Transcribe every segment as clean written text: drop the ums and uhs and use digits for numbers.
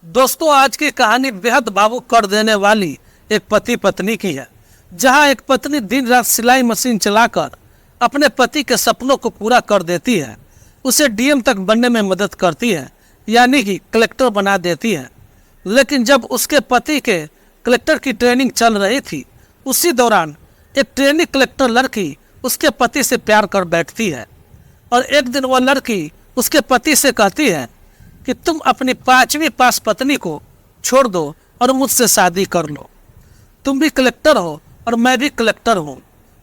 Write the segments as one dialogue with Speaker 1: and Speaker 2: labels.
Speaker 1: दोस्तों, आज की कहानी बेहद भावुक कर देने वाली एक पति पत्नी की है, जहां एक पत्नी दिन रात सिलाई मशीन चलाकर अपने पति के सपनों को पूरा कर देती है। उसे डीएम तक बनने में मदद करती है, यानी कि कलेक्टर बना देती है। लेकिन जब उसके पति के कलेक्टर की ट्रेनिंग चल रही थी, उसी दौरान एक ट्रेनिंग कलेक्टर लड़की उसके पति से प्यार कर बैठती है। और एक दिन वह लड़की उसके पति से कहती है कि तुम अपनी 5वीं पास पत्नी को छोड़ दो और मुझसे शादी कर लो। तुम भी कलेक्टर हो और मैं भी कलेक्टर हूँ,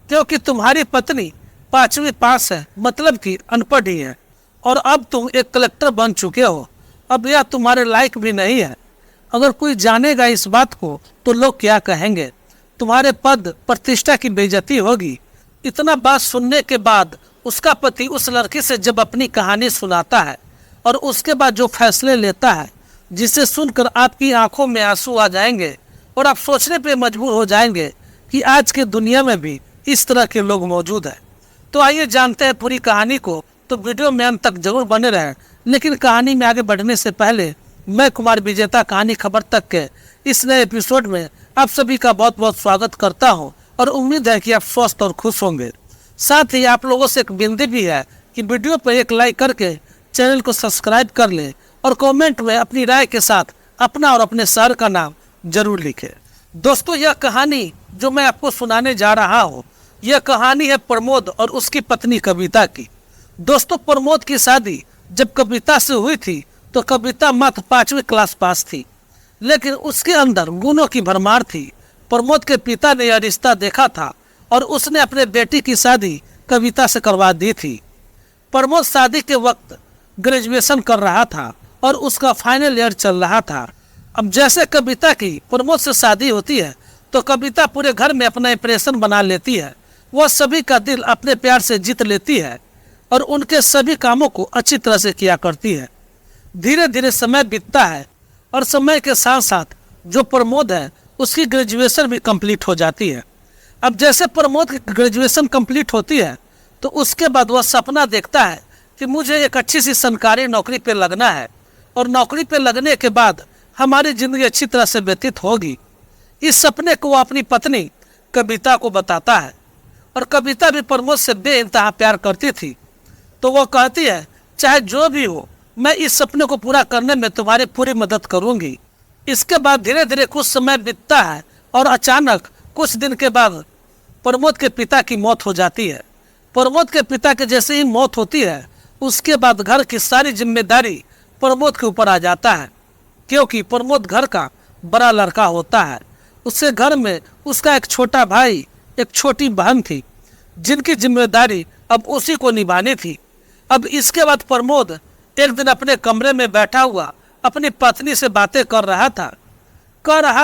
Speaker 1: क्योंकि तुम्हारी पत्नी 5वीं पास है, मतलब कि अनपढ़ ही है, और अब तुम एक कलेक्टर बन चुके हो। अब यह तुम्हारे लायक भी नहीं है। अगर कोई जानेगा इस बात को तो लोग क्या कहेंगे, तुम्हारे पद प्रतिष्ठा की बेइज्जती होगी। इतना बात सुनने के बाद उसका पति उस लड़की से जब अपनी कहानी सुनाता है और उसके बाद जो फैसले लेता है, जिसे सुनकर आपकी आंखों में आंसू आ जाएंगे और आप सोचने पे मजबूर हो जाएंगे कि आज के दुनिया में भी इस तरह के लोग मौजूद हैं। तो आइए जानते हैं पूरी कहानी को। तो वीडियो में अंत तक जरूर बने रहें। लेकिन कहानी में आगे बढ़ने से पहले मैं कुमार विजेता कहानी खबर तक के इस नए एपिसोड में आप सभी का बहुत बहुत स्वागत करता हूं और उम्मीद है कि आप स्वस्थ और खुश होंगे। साथ ही आप लोगों से एक विनती भी है कि वीडियो पर एक लाइक करके चैनल को सब्सक्राइब कर ले और कमेंट में अपनी राय के साथ अपना और अपने शहर का नाम जरूर लिखें। दोस्तों, यह कहानी जो मैं आपको सुनाने जा रहा हूँ, यह कहानी है प्रमोद और उसकी पत्नी कविता की। दोस्तों, प्रमोद की शादी जब कविता से हुई थी तो कविता मात्र 5वीं क्लास पास थी, लेकिन उसके अंदर गुणों की भरमार थी। प्रमोद के पिता ने यह रिश्ता देखा था और उसने अपने बेटी की शादी कविता से करवा दी थी। प्रमोद शादी के वक्त ग्रेजुएशन कर रहा था और उसका फाइनल ईयर चल रहा था। अब जैसे कविता की प्रमोद से शादी होती है तो कविता पूरे घर में अपना इंप्रेशन बना लेती है। वह सभी का दिल अपने प्यार से जीत लेती है और उनके सभी कामों को अच्छी तरह से किया करती है। धीरे धीरे समय बीतता है और समय के साथ साथ जो प्रमोद है उसकी ग्रेजुएशन भी कंप्लीट हो जाती है। अब जैसे प्रमोद की ग्रेजुएशन कंप्लीट होती है तो उसके बाद वह सपना देखता है कि मुझे एक अच्छी सी सरकारी नौकरी पे लगना है और नौकरी पे लगने के बाद हमारी ज़िंदगी अच्छी तरह से व्यतीत होगी। इस सपने को वह अपनी पत्नी कविता को बताता है और कविता भी प्रमोद से बेइंतहा प्यार करती थी। तो वो कहती है, चाहे जो भी हो, मैं इस सपने को पूरा करने में तुम्हारी पूरी मदद करूंगी। इसके बाद धीरे धीरे कुछ समय बीतता है और अचानक कुछ दिन के बाद प्रमोद के पिता की मौत हो जाती है। प्रमोद के पिता के जैसे ही मौत होती है, उसके बाद घर की सारी जिम्मेदारी प्रमोद के ऊपर आ जाता है, क्योंकि प्रमोद घर का बड़ा लड़का होता है। उसके घर में उसका एक छोटा भाई, एक छोटी बहन थी, जिनकी जिम्मेदारी अब उसी को निभानी थी। अब इसके बाद प्रमोद एक दिन अपने कमरे में बैठा हुआ अपनी पत्नी से बातें कर रहा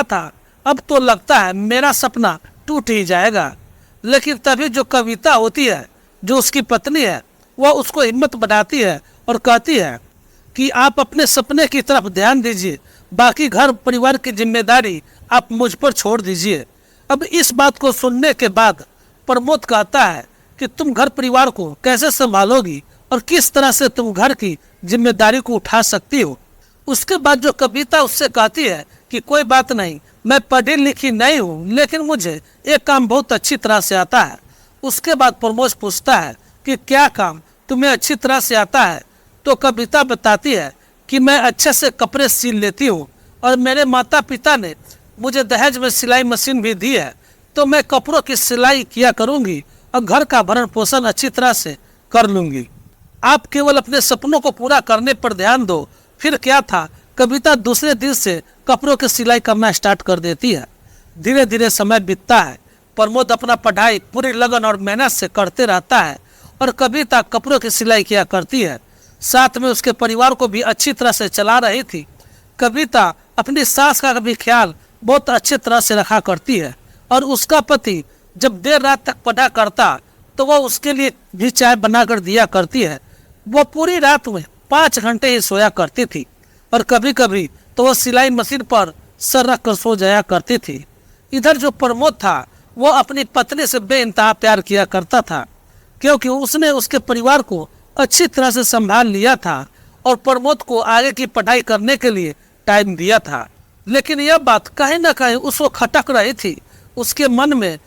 Speaker 1: था अब तो लगता है मेरा सपना टूट ही जाएगा। लेकिन तभी जो कविता होती है, जो उसकी पत्नी है, वह उसको हिम्मत बनाती है और कहती है कि आप अपने सपने की तरफ ध्यान दीजिए, बाकी घर परिवार की जिम्मेदारी आप मुझ पर छोड़ दीजिए। अब इस बात को सुनने के बाद प्रमोद कहता है कि तुम घर परिवार को कैसे संभालोगी और किस तरह से तुम घर की जिम्मेदारी को उठा सकती हो। उसके बाद जो कविता उससे कहती है कि कोई बात नहीं, मैं पढ़ी लिखी नहीं हूँ, लेकिन मुझे एक काम बहुत अच्छी तरह से आता है। उसके बाद प्रमोद पूछता है कि क्या काम तुम्हें अच्छी तरह से आता है। तो कविता बताती है कि मैं अच्छे से कपड़े सिल लेती हूँ और मेरे माता पिता ने मुझे दहेज में सिलाई मशीन भी दी है, तो मैं कपड़ों की सिलाई किया करूँगी और घर का भरण पोषण अच्छी तरह से कर लूँगी। आप केवल अपने सपनों को पूरा करने पर ध्यान दो। फिर क्या था, कविता दूसरे दिन से कपड़ों की सिलाई करना स्टार्ट कर देती है। धीरे धीरे समय बीतता है। प्रमोद अपना पढ़ाई पूरी लगन और मेहनत से करते रहता है और कविता कपड़ों की सिलाई किया करती है। साथ में उसके परिवार को भी अच्छी तरह से चला रही थी। कविता अपनी सास का भी ख्याल बहुत अच्छी तरह से रखा करती है और उसका पति जब देर रात तक पढ़ा करता तो वह उसके लिए भी चाय बनाकर दिया करती है। वह पूरी रात में 5 घंटे ही सोया करती थी और कभी कभी तो वह सिलाई मशीन पर सर रख कर सो जाया करती थी। इधर जो प्रमोद था वह अपनी पत्नी से बेइंतहा प्यार किया करता था, क्योंकि उसने उसके परिवार को अच्छी तरह से संभाल लिया था और प्रमोद को आगे की पढ़ाई करने के लिए टाइम दिया था। लेकिन यह बात कहीं ना कहीं उसको खटक रही थी। उसके मन में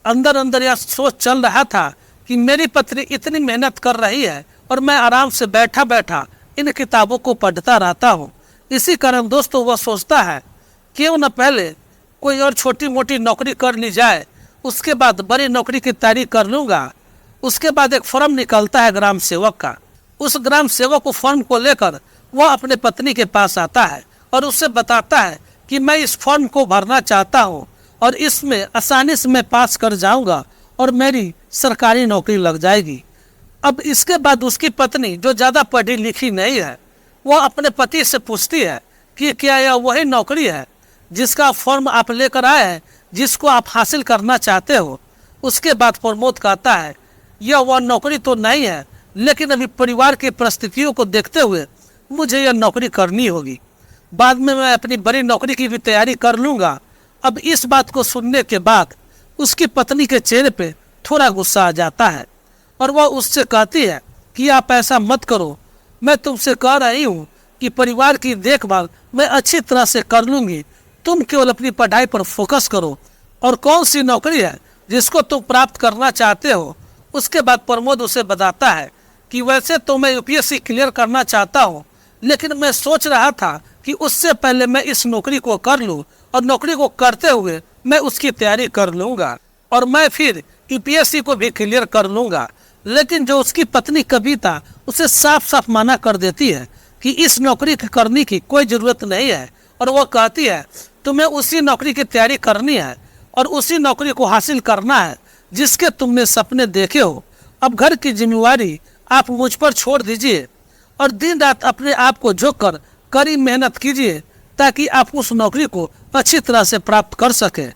Speaker 1: अंदर अंदर यह सोच चल रहा था कि मेरी पत्नी इतनी मेहनत कर रही है और मैं आराम से बैठा बैठा इन किताबों को पढ़ता रहता हूँ। इसी कारण दोस्तों वह सोचता है क्यों न पहले कोई और छोटी मोटी नौकरी कर ली जाए, उसके बाद बड़ी नौकरी की तैयारी कर लूँगा। उसके बाद एक फॉर्म निकलता है ग्राम सेवक का। उस ग्राम सेवक को फॉर्म को लेकर वह अपने पत्नी के पास आता है और उससे बताता है कि मैं इस फॉर्म को भरना चाहता हूँ और इसमें आसानी से मैं पास कर जाऊँगा और मेरी सरकारी नौकरी लग जाएगी। अब इसके बाद उसकी पत्नी जो ज़्यादा पढ़ी लिखी नहीं है, वह अपने पति से पूछती है कि क्या यह वही नौकरी है जिसका फॉर्म आप लेकर आए हैं, जिसको आप हासिल करना चाहते हो। उसके बाद प्रमोद कहता है यह वह नौकरी तो नहीं है, लेकिन अभी परिवार की परिस्थितियों को देखते हुए मुझे यह नौकरी करनी होगी। बाद में मैं अपनी बड़ी नौकरी की भी तैयारी कर लूँगा। अब इस बात को सुनने के बाद उसकी पत्नी के चेहरे पे थोड़ा गुस्सा आ जाता है और वह उससे कहती है कि आप ऐसा मत करो, मैं तुमसे कह रही हूँ कि परिवार की देखभाल मैं अच्छी तरह से कर लूँगी, तुम केवल अपनी पढ़ाई पर फोकस करो। और कौन सी नौकरी है जिसको तुम प्राप्त करना चाहते हो। उसके बाद प्रमोद उसे बताता है कि वैसे तो मैं यूपीएससी क्लियर करना चाहता हूँ, लेकिन मैं सोच रहा था कि उससे पहले मैं इस नौकरी को कर लूँ और नौकरी को करते हुए मैं उसकी तैयारी कर लूँगा और मैं फिर यूपीएससी को भी क्लियर कर लूँगा। लेकिन जो उसकी पत्नी कविता उसे साफ साफ मना कर देती है कि इस नौकरी करने की कोई ज़रूरत नहीं है और वह कहती है तुम्हें उसी नौकरी की तैयारी करनी है और उसी नौकरी को हासिल करना है जिसके तुमने सपने देखे हो। अब घर की जिम्मेवारी आप मुझ पर छोड़ दीजिए और दिन रात अपने आप को झोंक कर कड़ी मेहनत कीजिए ताकि आप उस नौकरी को अच्छी तरह से प्राप्त कर सके।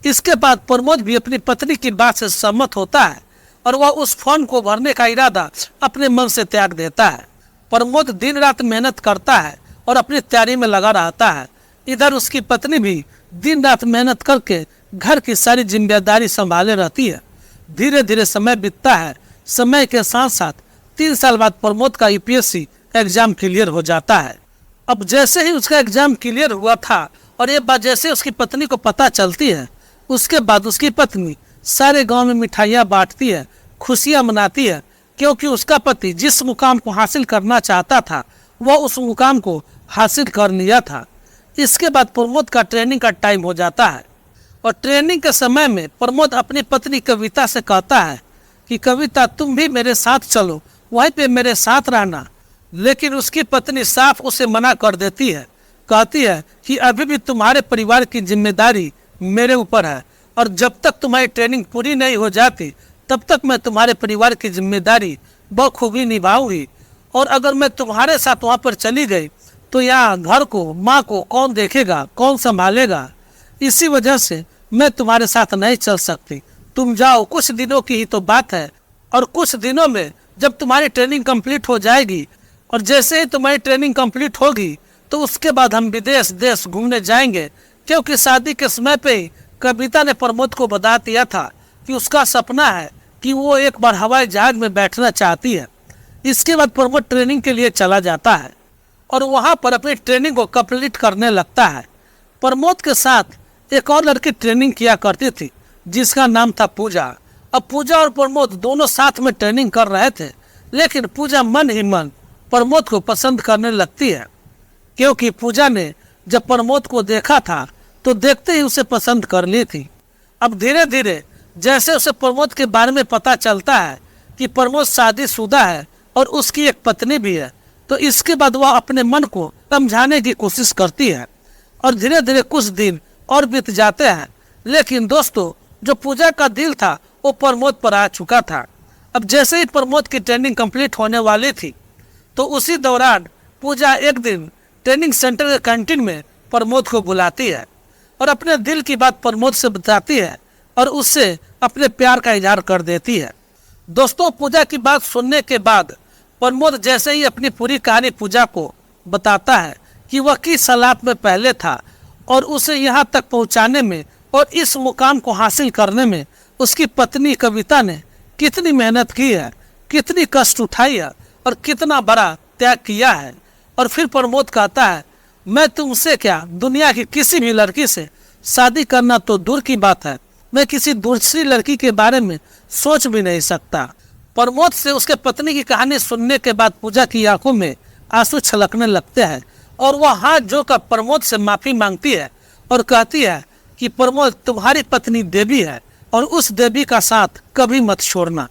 Speaker 1: इसके बाद प्रमोद भी अपनी पत्नी की बात से सहमत होता है और वह उस फॉर्म को भरने का इरादा अपने मन से त्याग देता है। प्रमोद दिन रात मेहनत करता है और अपनी तैयारी में लगा रहता है। इधर उसकी पत्नी भी दिन रात मेहनत करके घर की सारी जिम्मेदारी संभाले रहती है। धीरे धीरे समय बीतता है। समय के साथ साथ 3 साल बाद प्रमोद का यूपीएससी एग्जाम क्लियर हो जाता है। अब जैसे ही उसका एग्जाम क्लियर हुआ था और ये बात जैसे उसकी पत्नी को पता चलती है, उसके बाद उसकी पत्नी सारे गांव में मिठाइयाँ बांटती है, खुशियाँ मनाती है, क्योंकि उसका पति जिस मुकाम को हासिल करना चाहता था वह उस मुकाम को हासिल कर लिया था। इसके बाद प्रमोद का ट्रेनिंग का टाइम हो जाता है और ट्रेनिंग के समय में प्रमोद अपनी पत्नी कविता से कहता है कि कविता तुम भी मेरे साथ चलो, वहीं पे मेरे साथ रहना। लेकिन उसकी पत्नी साफ उसे मना कर देती है, कहती है कि अभी भी तुम्हारे परिवार की जिम्मेदारी मेरे ऊपर है और जब तक तुम्हारी ट्रेनिंग पूरी नहीं हो जाती तब तक मैं तुम्हारे परिवार की जिम्मेदारी बखूबी निभाऊंगी। और अगर मैं तुम्हारे साथ वहाँ पर चली गई तो यहाँ घर को, माँ को कौन देखेगा, कौन संभालेगा। इसी वजह से मैं तुम्हारे साथ नहीं चल सकती। तुम जाओ, कुछ दिनों की ही तो बात है और कुछ दिनों में जब तुम्हारी ट्रेनिंग कंप्लीट हो जाएगी और जैसे ही तुम्हारी ट्रेनिंग कंप्लीट होगी तो उसके बाद हम विदेश देश घूमने जाएंगे। क्योंकि शादी के समय पे ही कविता ने प्रमोद को बता दिया था कि उसका सपना है कि वो एक बार हवाई जहाज में बैठना चाहती है। इसके बाद प्रमोद ट्रेनिंग के लिए चला जाता है और वहाँ पर अपनी ट्रेनिंग को कंप्लीट करने लगता है। प्रमोद के साथ एक और लड़की ट्रेनिंग किया करती थी जिसका नाम था पूजा। अब पूजा और प्रमोद दोनों साथ में ट्रेनिंग कर रहे थे, लेकिन पूजा मन ही मन प्रमोद को पसंद करने लगती है, क्योंकि पूजा ने जब प्रमोद को देखा था तो देखते ही उसे पसंद कर ली थी। अब धीरे धीरे जैसे उसे प्रमोद के बारे में पता चलता है कि प्रमोद शादीशुदा है और उसकी एक पत्नी भी है, तो इसके बाद वह अपने मन को समझाने की कोशिश करती है और धीरे धीरे कुछ दिन और बीत जाते हैं। लेकिन दोस्तों, जो पूजा का दिल था वो प्रमोद पर आ चुका था। अब जैसे ही प्रमोद की ट्रेनिंग कंप्लीट होने वाली थी तो उसी दौरान पूजा एक दिन ट्रेनिंग सेंटर के कैंटीन में प्रमोद को बुलाती है और अपने दिल की बात प्रमोद से बताती है और उससे अपने प्यार का इजहार कर देती है। दोस्तों, पूजा की बात सुनने के बाद प्रमोद जैसे ही अपनी पूरी कहानी पूजा को बताता है कि वह किस हालात में पहले था और उसे यहाँ तक पहुँचाने में और इस मुकाम को हासिल करने में उसकी पत्नी कविता ने कितनी मेहनत की है, कितनी कष्ट उठाई है और कितना बड़ा त्याग किया है। और फिर प्रमोद कहता है मैं तुमसे क्या, दुनिया की किसी भी लड़की से शादी करना तो दूर की बात है, मैं किसी दूसरी लड़की के बारे में सोच भी नहीं सकता। प्रमोद से उसके पत्नी की कहानी सुनने के बाद पूजा की आंखों में आंसू छलकने लगते हैं और वह हाथ जोड़कर प्रमोद से माफी मांगती है और कहती है कि प्रमोद, तुम्हारी पत्नी देवी है और उस देवी का साथ कभी मत छोड़ना।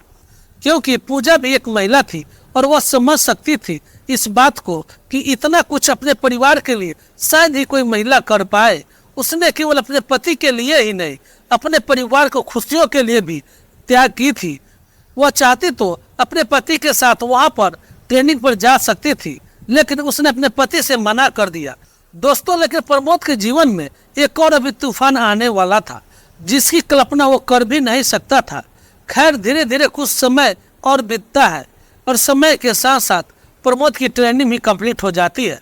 Speaker 1: क्योंकि पूजा भी एक महिला थी और वह समझ सकती थी इस बात को कि इतना कुछ अपने परिवार के लिए शायद ही कोई महिला कर पाए। उसने केवल अपने पति के लिए ही नहीं, अपने परिवार को खुशियों के लिए भी त्याग की थी। वह चाहती तो अपने पति के साथ वहां पर ट्रेनिंग पर जा सकती थी, लेकिन उसने अपने पति से मना कर दिया। दोस्तों, लेकिन प्रमोद के जीवन में एक और अभी तूफान आने वाला था, जिसकी कल्पना वो कर भी नहीं सकता था। खैर, धीरे धीरे कुछ समय और बीतता है और समय के साथ साथ प्रमोद की ट्रेनिंग भी कंप्लीट हो जाती है।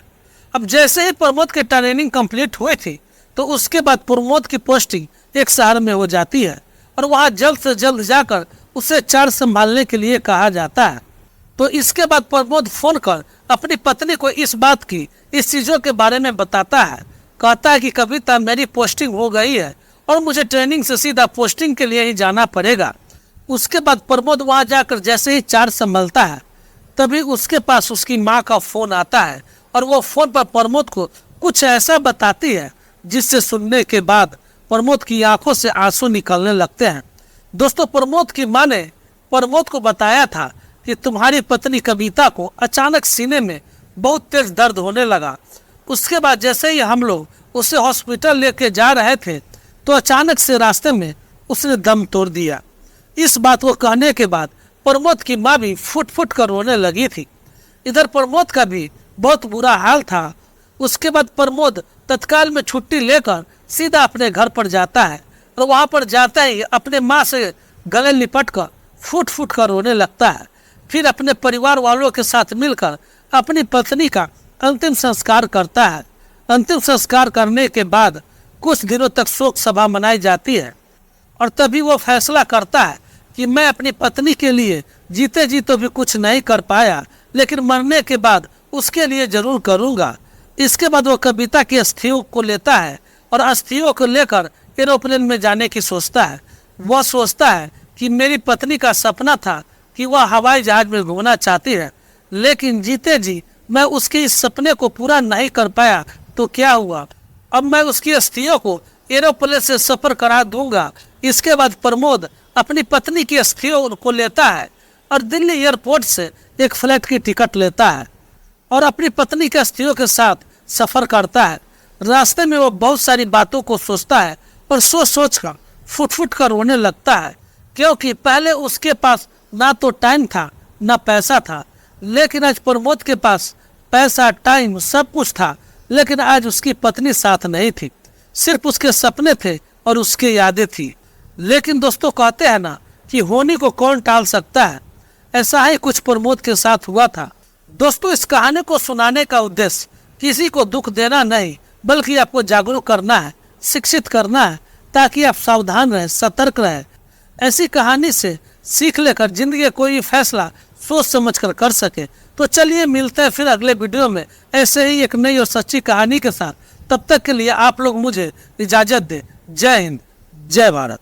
Speaker 1: अब जैसे ही प्रमोद की ट्रेनिंग कंप्लीट हुई थी तो उसके बाद प्रमोद की पोस्टिंग एक शहर में हो जाती है और वहाँ जल्द से जल्द जाकर उसे चार्ज संभालने के लिए कहा जाता है। तो इसके बाद प्रमोद फोन कर अपनी पत्नी को इस बात की, इस चीज़ों के बारे में बताता है। कहता है कि कविता, मेरी पोस्टिंग हो गई है और मुझे ट्रेनिंग से सीधा पोस्टिंग के लिए ही जाना पड़ेगा। उसके बाद प्रमोद वहाँ जाकर जैसे ही चार्ज संभालता है तभी उसके पास उसकी माँ का फ़ोन आता है और वो फ़ोन पर प्रमोद को कुछ ऐसा बताती है जिससे सुनने के बाद प्रमोद की आंखों से आंसू निकलने लगते हैं। दोस्तों, प्रमोद की माँ ने प्रमोद को बताया था कि तुम्हारी पत्नी कविता को अचानक सीने में बहुत तेज दर्द होने लगा। उसके बाद जैसे ही हम लोग उसे हॉस्पिटल लेके जा रहे थे तो अचानक से रास्ते में उसने दम तोड़ दिया। इस बात को कहने के बाद प्रमोद की माँ भी फुट फुट कर रोने लगी थी। इधर प्रमोद का भी बहुत बुरा हाल था। उसके बाद प्रमोद तत्काल में छुट्टी लेकर सीधा अपने घर पर जाता है और वहाँ पर जाता ही अपने माँ से गले लिपट कर फुट फुट कर रोने लगता है। फिर अपने परिवार वालों के साथ मिलकर अपनी पत्नी का अंतिम संस्कार करता है। अंतिम संस्कार करने के बाद कुछ दिनों तक शोक सभा मनाई जाती है और तभी वो फैसला करता है कि मैं अपनी पत्नी के लिए जीते जी तो भी कुछ नहीं कर पाया, लेकिन मरने के बाद उसके लिए जरूर करूँगा। इसके बाद वो कविता की अस्थियों को लेता है और अस्थियों को लेकर एरोप्लेन में जाने की सोचता है। वह सोचता है कि मेरी पत्नी का सपना था कि वह हवाई जहाज में घूमना चाहती है, लेकिन जीते जी मैं उसके इस सपने को पूरा नहीं कर पाया तो क्या हुआ। अब मैं उसकी अस्थियों को एरोप्लेन से सफ़र करा दूंगा। इसके बाद प्रमोद अपनी पत्नी की अस्थियों को लेता है और दिल्ली एयरपोर्ट से एक फ्लाइट की टिकट लेता है और अपनी पत्नी के अस्थियों के साथ सफ़र करता है। रास्ते में वो बहुत सारी बातों को सोचता है और सोच सोच कर फुट फुट कर रोने लगता है, क्योंकि पहले उसके पास ना तो टाइम था ना पैसा था, लेकिन आज प्रमोद के पास पैसा, टाइम सब कुछ था, लेकिन आज उसकी पत्नी साथ नहीं थी। सिर्फ उसके सपने थे और उसकी यादें थी। लेकिन दोस्तों, कहते हैं ना कि होने को कौन टाल सकता है, ऐसा ही कुछ प्रमोद के साथ हुआ था। दोस्तों, इस कहानी को सुनाने का उद्देश्य किसी को दुख देना नहीं, बल्कि आपको जागरूक करना है, शिक्षित करना है, ताकि आप सावधान रहें, सतर्क रहें। ऐसी कहानी से सीख लेकर जिंदगी का कोई फैसला सोच समझ कर सके। तो चलिए मिलते हैं फिर अगले वीडियो में ऐसे ही एक नई और सच्ची कहानी के साथ। तब तक के लिए आप लोग मुझे इजाज़त दें। जय हिंद, जय भारत।